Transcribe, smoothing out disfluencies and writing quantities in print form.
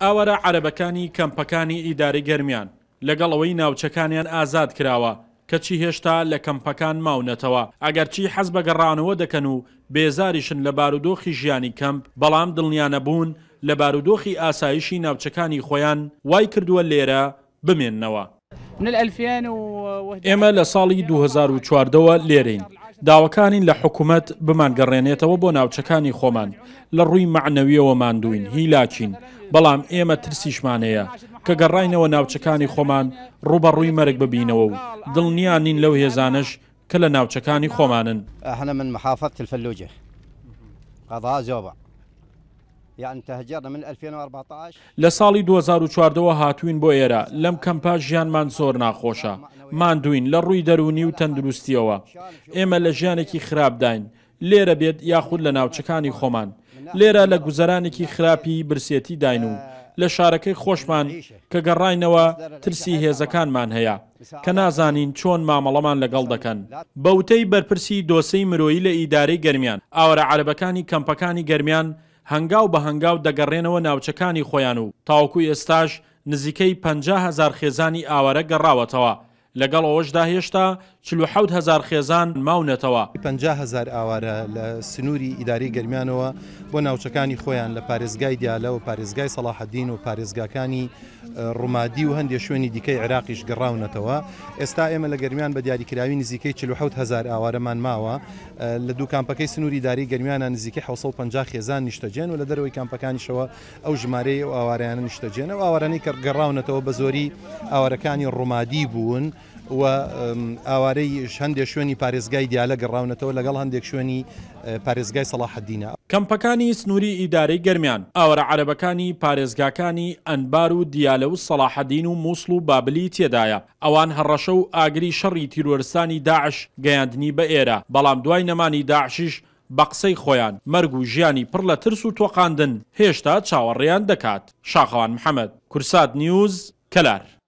ئاوارە عەرەبەکانی کەمپەکانی ئیداری گەرمیان لەگەڵەوەی ناوچەکانیان ئازاد کراوە کەچی هێشتا لە کەمپەکان ماونەتەوە ئەگەرچی حەز بە گەڕانەوە دەکەن و بێزاریشن لە بارودۆخی ژیانی کەمپ بەڵام دڵنیانەبوون لە بارودۆخی ئاسایشی ناوچەکانی خۆیان وای کردووە لێرە بمێننەوە. ئێمە لە ساڵی 2014ەوە لێرەین. داواکانین لە حکوومەت بمانگەڕێنێتەوە بۆ ناوچەکانی خۆمان لە ڕووی معنەویەوە ماندوین هیلاچین بەڵام ئێمە ترسیشمانەیە کە گەڕاینەوە ناوچەکانی خۆمان ڕوبەڕووی مەرگ ببینەوە و دڵنیان نین لەو هێزانش کە لە ناوچەکانی خۆمانن. احنا من محافظة الفلوجة قضاء زوبع يعني تهجرنا من 2014 لە ساڵی 2014ەوە هاتوین بۆ ئێرە لەم کەمپا ژیانمان زۆر ناخۆشە ماندوین لە ڕووی دەرونی و تەندروستیەوە ئێمە لە ژیانێکی خراپداین لێرە بێت یاخود لە ناوچەکانی خۆمان لێرە لە گوزەرانێکی خراپی برسێتی داین و لە شارەکەی خۆشمان کە گەڕاینەوە ترسی هێزەکانمان هەیە کە نازانین چۆن مامەڵەمان لەگەڵ دەکەن. بەوتەی بەرپرسی دۆسەی مرۆیی لە ئیدارەی گەرمیان ئاوارە عەرەبەکانی کەمپەکانی گەرمیان هەنگاو بە هەنگاو دەگەڕێنەوە ناوچەکانی خۆیان و تاوەکوی ئێستاش نزیکەی 50,000 خێزانی ئاوارە گەڕاوەتەوە لەگەڵ ئەوەشدا هێشتا 47,000 خێزان ماونەتەوە. 50,000 ئاوارە لە سنووری ئیداری گەرمیانەوە بۆ ناوچەکانی خۆیان لە پارێزگای دیالە و پارێزگای سەلاحەدین و پارێزگاکانی ڕوومادی و هەندێک شوێنی دیکەی عێراقیش گەڕاونەتەوە. ئێستا ئێمە لە گەرمیان بە دیاریکراوی نزیکەی 47,000 ئاوارەمان ماوە لە دوو کامپەکەی سنووری ئیداری گەرمیانە نزیکەی 750 خێزان نیشتەجێن و لە دەرەوەی کامپەکانیشەوە ئەو ژمارەی ئەو ئاوارەیانە نیشتەجێن و ئاوارانەی کە گەڕاونەتەوە بە زۆری ئاوارەکانی ڕوومادی بوون و ئاوارەی هەندێک شوێنی پارێزگای دیالە گەڕاونەتەوە لەگەڵ هەندێک شوێنی پارێزگای سەلاحەدینە. کەمپەکانی سنووری ئیدارەی گەرمیان ئاوارە عەرەبەکانی پارێزگاکانی ئەنبار و دیالە و سەلاحەدین و مووسڵ و بابلی تێدایە ئەوان هەڕەشە و ئاگری شەڕی تیرۆرستانی داعش گەیاندنی بە ئێرە بەڵام دوای نەمانی داعشیش بە قسەی خۆیان مەرگ و ژیانی پڕ لە ترس و تۆقاندن هێشتا چاوەڕێیان دەکات. شاخەوان محەممەد، کورسات نیوز، کەلار.